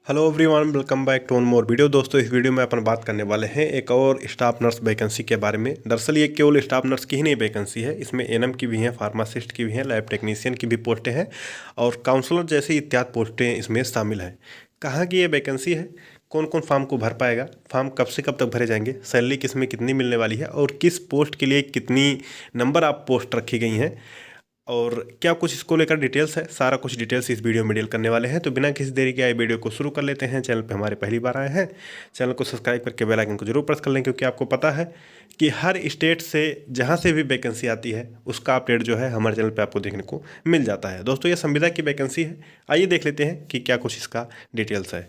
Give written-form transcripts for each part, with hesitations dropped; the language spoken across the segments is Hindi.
Hello everyone, welcome back to one more video. दोस्तों, इस वीडियो में अपन बात करने वाले हैं एक और स्टाफ नर्स वैकेंसी के बारे में। दरअसल ये केवल स्टाफ नर्स की ही नहीं वैकेंसी है, इसमें एनएम की भी हैं, फार्मासिस्ट की भी हैं, लैब टेक्नीशियन की भी पोस्टें हैं और काउंसलर जैसी इत्यादि पोस्टें इसमें शामिल हैं। कहाँ की ये वैकेंसी है, कौन कौन फॉर्म को भर पाएगा, फॉर्म कब से कब तक भरे जाएंगे, सैलरी किस में कितनी मिलने वाली है और किस पोस्ट के लिए कितनी नंबर आप पोस्ट रखी गई हैं और क्या कुछ इसको लेकर डिटेल्स है, सारा कुछ डिटेल्स इस वीडियो में डील करने वाले हैं। तो बिना किसी देरी के आए वीडियो को शुरू कर लेते हैं। चैनल पे हमारे पहली बार आए हैं, चैनल को सब्सक्राइब करके बेल आइकन को जरूर प्रेस कर लें, क्योंकि आपको पता है कि हर स्टेट से जहां से भी वैकेंसी आती है उसका अपडेट जो है हमारे चैनल पर आपको देखने को मिल जाता है। दोस्तों, ये संविदा की वैकेंसी है। आइए देख लेते हैं कि क्या कुछ इसका डिटेल्स है।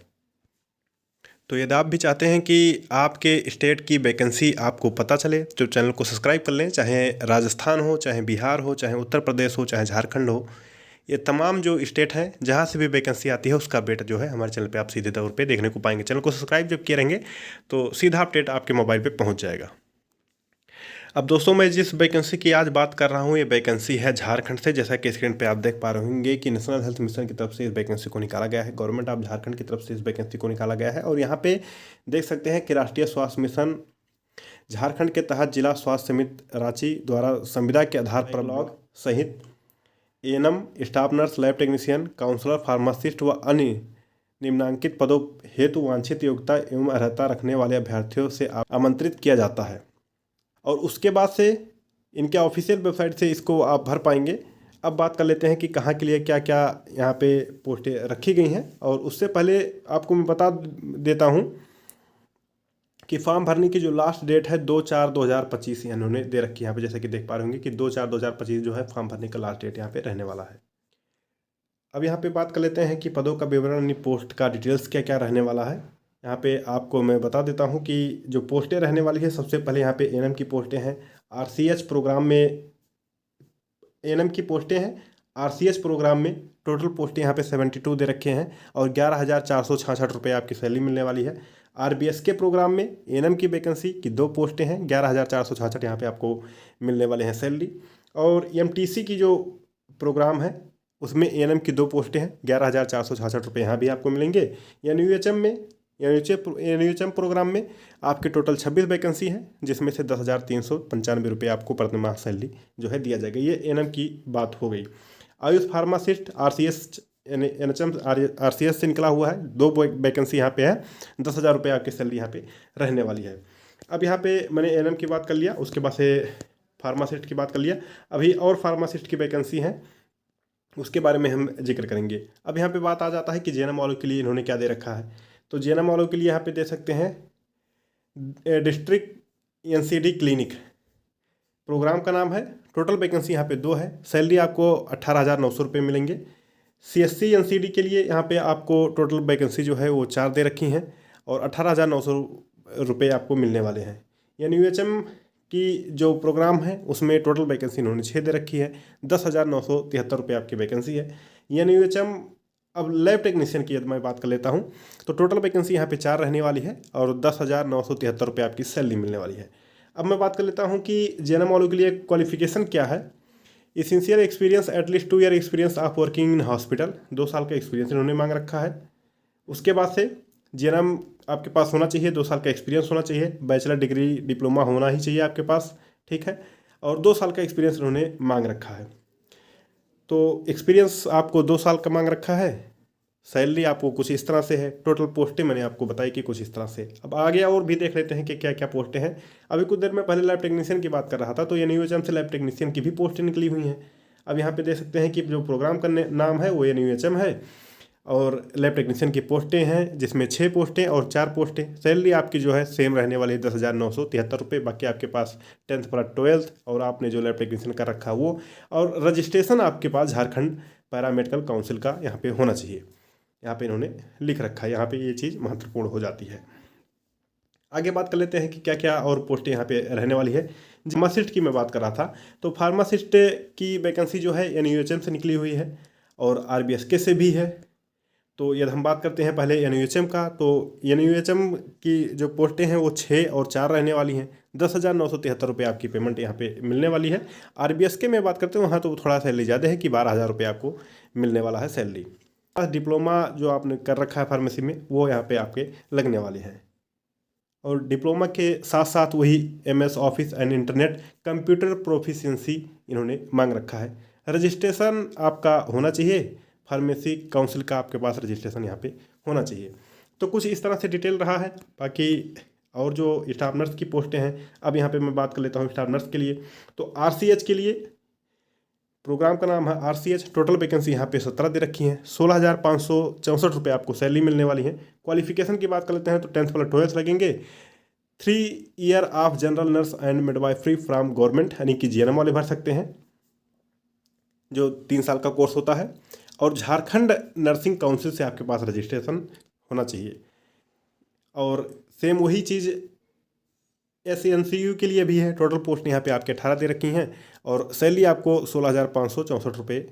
तो यदि आप भी चाहते हैं कि आपके स्टेट की वैकेंसी आपको पता चले तो चैनल को सब्सक्राइब कर लें। चाहे राजस्थान हो, चाहे बिहार हो, चाहे उत्तर प्रदेश हो, चाहे झारखंड हो, ये तमाम जो स्टेट हैं जहाँ से भी वैकेंसी आती है उसका अपडेट जो है हमारे चैनल पे आप सीधे तौर पे देखने को पाएंगे। चैनल को सब्सक्राइब जब किए रहेंगे तो सीधा अपडेट आपके मोबाइल पे पहुँच जाएगा। अब दोस्तों, मैं जिस वैकेंसी की आज बात कर रहा हूँ ये वैकेंसी है झारखंड से। जैसा कि स्क्रीन पे आप देख पा रहे होंगे कि नेशनल हेल्थ मिशन की तरफ से इस वैकेंसी को निकाला गया है। गवर्नमेंट ऑफ झारखंड की तरफ से इस वैकेंसी को निकाला गया है और यहाँ पे देख सकते हैं कि राष्ट्रीय स्वास्थ्य मिशन झारखंड के तहत जिला स्वास्थ्य समिति रांची द्वारा संविदा के आधार पर ब्लॉक सहित ANM, staff nurse, lab technician, counsellor, pharmacist व अन्य निम्नांकित पदों हेतु वांछित योग्यता एवं अर्हता रखने वाले अभ्यर्थियों से आमंत्रित किया जाता है और उसके बाद से इनके ऑफिशियल वेबसाइट से इसको आप भर पाएंगे। अब बात कर लेते हैं कि कहाँ के लिए क्या क्या यहाँ पे पोस्टें रखी गई हैं। और उससे पहले आपको मैं बता देता हूँ कि फॉर्म भरने की जो लास्ट डेट है 2/4/2025 इन्होंने दे रखी है यहाँ पे। जैसे कि देख पा रहे होंगे कि 2/4/2025 जो है फॉर्म भरने का लास्ट डेट यहाँ पे रहने वाला है। अब यहाँ पे बात कर लेते हैं कि पदों का विवरण, यानी पोस्ट का डिटेल्स क्या क्या रहने वाला है। यहाँ पे आपको मैं बता देता हूँ कि जो पोस्टें रहने वाली है, सबसे पहले यहाँ पे एएनएम की पोस्टें हैं। आरसीएच प्रोग्राम में एएनएम की पोस्टें हैं। आरसीएच प्रोग्राम में टोटल पोस्टें यहाँ पे 72 दे रखे हैं और 11,466 रुपये आपकी सैलरी मिलने वाली है। आरबीएस के प्रोग्राम में एएनएम की वैकेंसी की 2 पोस्टें हैं, 11,466 यहाँ पे आपको मिलने वाले हैं सैलरी। और एमटीसी की जो प्रोग्राम है उसमें एएनएम की 2 पोस्टें हैं, 11,466 रुपये यहाँ भी आपको मिलेंगे। एनयूएचएम में एनयूएचएम प्रोग्राम में आपके टोटल 26 वैकेंसी हैं, जिसमें से 10,395 रुपये आपको प्रति माह सैलरी जो है दिया जाएगा। ये एएनएम की बात हो गई। Ayush pharmacist RCS NHM RCS से निकला हुआ है, 2 वैकेंसी यहाँ पे है, 10,000 रुपये आपकी सैलरी यहाँ पे रहने वाली है। अब यहाँ पे मैंने एएनएम की बात कर लिया, उसके बाद से फार्मासिस्ट की बात कर लिया। अभी और फार्मासिस्ट की वैकेंसी हैं, उसके बारे में हम जिक्र करेंगे। अब यहाँ पे बात आ जाता है कि जेएनएम वालों के लिए इन्होंने क्या दे रखा है। तो जेएनएम वालों के लिए यहाँ पे दे सकते हैं डिस्ट्रिक्ट एनसीडी क्लिनिक, प्रोग्राम का नाम है। टोटल वैकेंसी यहाँ पे 2 है, सैलरी आपको 18,900 रुपये मिलेंगे। सीएससी एनसीडी के लिए यहाँ पे आपको टोटल वैकेंसी जो है वो 4 दे रखी हैं और 18,900 रुपये आपको मिलने वाले हैं। एनयूएचएम की जो प्रोग्राम है उसमें टोटल वैकेंसी इन्होंने 6 दे रखी है, 10,973 रुपये आपकी वैकेंसी है। एनयूएचएम अब लैब टेक्नीशियन की यदि मैं बात कर लेता हूँ तो टोटल वैकेंसी यहाँ पे 4 रहने वाली है और 10,973 रुपये आपकी सैलरी मिलने वाली है। अब मैं बात कर लेता हूँ कि जेएनएम वालों के लिए क्वालिफिकेशन क्या है। Essential experience, at least 2 year experience of working in hospital, 2 साल का एक्सपीरियंस इन्होंने मांग रखा है। उसके बाद से जेएनएम आपके पास होना चाहिए, 2 साल का एक्सपीरियंस होना चाहिए, बैचलर डिग्री डिप्लोमा होना ही चाहिए आपके पास, ठीक है। और 2 साल का एक्सपीरियंस इन्होंने मांग रखा है। तो एक्सपीरियंस आपको 2 साल का मांग रखा है, सैलरी आपको कुछ इस तरह से है, टोटल पोस्टें मैंने आपको बताई कि कुछ इस तरह से। अब आगे और भी देख लेते हैं कि क्या क्या पोस्टें हैं। अभी कुछ देर में पहले लैब टेक्नीशियन की बात कर रहा था, तो एनयूएचएम से लैब टेक्नीशियन की भी पोस्टें निकली हुई हैं। अब यहाँ पे देख सकते हैं कि जो प्रोग्राम का नाम है वो एनयूएचएम है और लैब टेक्नीशियन की पोस्टें हैं, जिसमें 6 पोस्टें और 4 पोस्टें। सैलरी आपकी जो है सेम रहने वाली है, 10,973 रुपये। बाकी आपके पास 10th प्लस 12th और आपने जो लैब टेक्नीशियन का रखा वो, और रजिस्ट्रेशन आपके पास झारखंड पैरामेडिकल काउंसिल का यहाँ पे होना चाहिए। यहाँ पे इन्होंने लिख रखा है, यहाँ पे ये चीज़ महत्वपूर्ण हो जाती है। आगे बात कर लेते हैं कि क्या क्या और पोस्टें यहाँ पे रहने वाली है। फार्मासिस्ट की मैं बात कर रहा था, तो फार्मासिस्ट की वैकेंसी जो है एनयूएचएम से निकली हुई है और आरबीएसके से भी है। तो यदि हम बात करते हैं पहले एनयूएचएम का, तो एनयूएचएम की जो पोस्टें हैं वो 6 और 4 रहने वाली हैं, 10,973 रुपये आपकी पेमेंट यहाँ पे मिलने वाली है। आरबीएसके में बात करते हैं वहाँ तो थोड़ा सैलरी ज़्यादा है कि 12,000 रुपये आपको मिलने वाला है सैलरी। डिप्लोमा जो आपने कर रखा है फार्मेसी में वो यहाँ पे आपके लगने वाले हैं। और डिप्लोमा के साथ साथ वही MS office and internet computer proficiency इन्होंने मांग रखा है। रजिस्ट्रेशन आपका होना चाहिए, फार्मेसी काउंसिल का आपके पास रजिस्ट्रेशन यहाँ पे होना चाहिए। तो कुछ इस तरह से डिटेल रहा है। बाकी और जो स्टाफ नर्स की पोस्टें हैं, अब यहाँ पे मैं बात कर लेता हूँ स्टाफ नर्स के लिए। तो RCH के लिए प्रोग्राम का नाम है RCH। टोटल वैकेंसी यहाँ पे 17 दे रखी हैं। 16,564 रुपये आपको सैलरी मिलने वाली है। क्वालिफिकेशन की बात कर लेते हैं तो 10th प्लस 12th लगेंगे। 3 year of general nurse and midwifery from government, यानी कि GNM वाले भर सकते हैं, जो 3 साल का कोर्स होता है। और झारखंड नर्सिंग काउंसिल से आपके पास रजिस्ट्रेशन होना चाहिए। और सेम वही चीज़ SCNCU के लिए भी है। टोटल पोस्ट यहाँ पे आपके 18 दे रखी हैं और सैलरी आपको 16,564 रुपये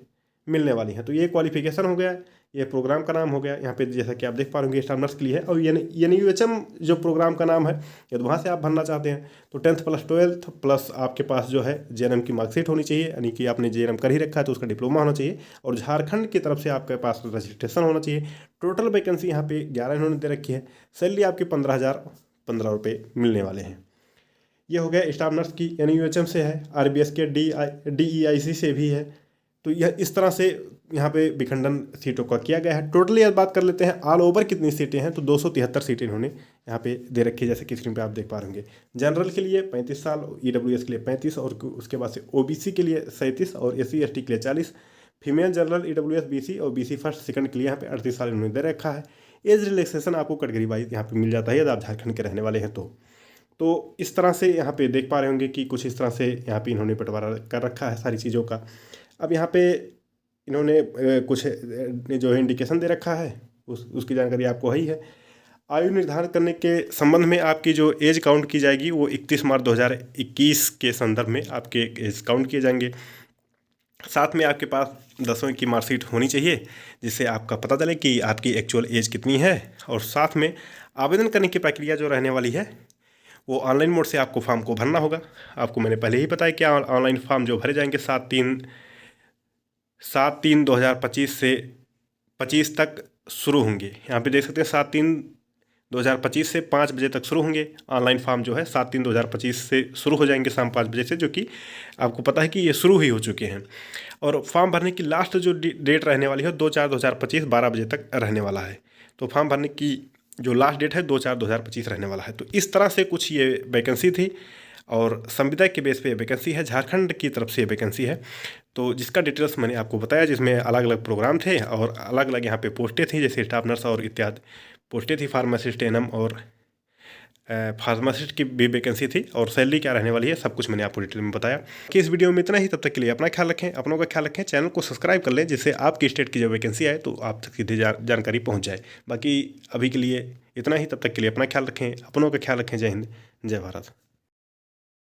मिलने वाली है। तो ये क्वालिफिकेशन हो गया, ये प्रोग्राम का नाम हो गया। यहाँ पे जैसा कि आप देख पा रहे होंगे स्टाफ नर्स के लिए है। और NUHM जो प्रोग्राम का नाम है, यदि वहाँ से आप भरना चाहते हैं तो 10th प्लस 12th प्लस आपके पास जो है GNM की मार्कशीट होनी चाहिए, यानी कि आपने GNM कर ही रखा है तो उसका डिप्लोमा होना चाहिए। और झारखंड की तरफ से आपके पास रजिस्ट्रेशन होना चाहिए। टोटल वैकेंसी यहाँ पे 11 इन्होंने दे रखी है। सैलरी आपकी 15,015 रुपये मिलने वाले हैं। ये हो गया स्टाफ नर्स की। NUHM से है, RBS के DEIC से भी है। तो यह इस तरह से यहाँ पे विखंडन सीटों का किया गया है। टोटली अब बात कर लेते हैं ऑल ओवर कितनी सीटें हैं, तो 273 सीटें इन्होंने यहाँ पे दे रखी है, जैसे कि स्क्रीन पे आप देख पा रहे होंगे। जनरल के लिए 35 साल, EWS के लिए 35 और उसके बाद से OBC के लिए 37 और SC/ST के लिए 40, फीमेल जनरल EWS BC और BC फर्स्ट सेकंड के लिए यहाँ पे 38 साल इन्होंने दे रखा है। एज रिलैक्सेशन आपको कैटेगरी वाइज यहाँ पे मिल जाता है यदि आप झारखंड के रहने वाले हैं तो इस तरह से यहाँ पे देख पा रहे होंगे कि कुछ इस तरह से यहाँ पे इन्होंने बंटवारा कर रखा है सारी चीज़ों का। अब यहाँ पे इन्होंने कुछ जो है इंडिकेशन दे रखा है, उसकी जानकारी आपको ही है। आयु निर्धारण करने के संबंध में आपकी जो एज काउंट की जाएगी वो 31 मार्च 2021 के संदर्भ में आपके एज काउंट किए जाएंगे। साथ में आपके पास 10वीं की मार्कशीट होनी चाहिए, जिससे आपका पता चले कि आपकी एक्चुअल एज कितनी है। और साथ में आवेदन करने की प्रक्रिया जो रहने वाली है वो ऑनलाइन मोड से आपको फॉर्म को भरना होगा। आपको मैंने पहले ही बताया कि ऑनलाइन फॉर्म जो भरे जाएंगे 7/3/2025 से 25 तक शुरू होंगे। यहाँ पे देख सकते हैं 7/3/2025 से 5 बजे तक शुरू होंगे। ऑनलाइन फॉर्म जो है 7/3/2025 से शुरू हो जाएंगे शाम 5 बजे से, जो कि आपको पता है कि ये शुरू ही हो चुके हैं। और फॉर्म भरने की लास्ट जो डेट रहने वाली है 2/4/2025 12 बजे तक रहने वाला है। तो फॉर्म भरने की जो लास्ट डेट है 2/4/2025 रहने वाला है। तो इस तरह से कुछ ये वैकेंसी थी और संविदा के बेस पे वैकेंसी है, झारखंड की तरफ से वैकेंसी है। तो जिसका डिटेल्स मैंने आपको बताया, जिसमें अलग अलग प्रोग्राम थे और अलग अलग यहाँ पे पोस्टें थी, जैसे स्टाफ नर्स और इत्यादि पोस्टें थी, फार्मासिस्ट NM और फार्मासिस्ट की भी वैकेंसी थी। और सैलरी क्या रहने वाली है सब कुछ मैंने आपको डिटेल में बताया कि इस वीडियो में इतना ही। तब तक के लिए अपना ख्याल रखें, अपनों का ख्याल रखें, चैनल को सब्सक्राइब कर लें, जिससे आपकी स्टेट की जो वैकेंसी आए तो आप तक सीधी जानकारी पहुँच जाए। बाकी अभी के लिए इतना ही, तब तक के लिए अपना ख्याल रखें, अपनों का ख्याल रखें। जय हिंद, जय भारत।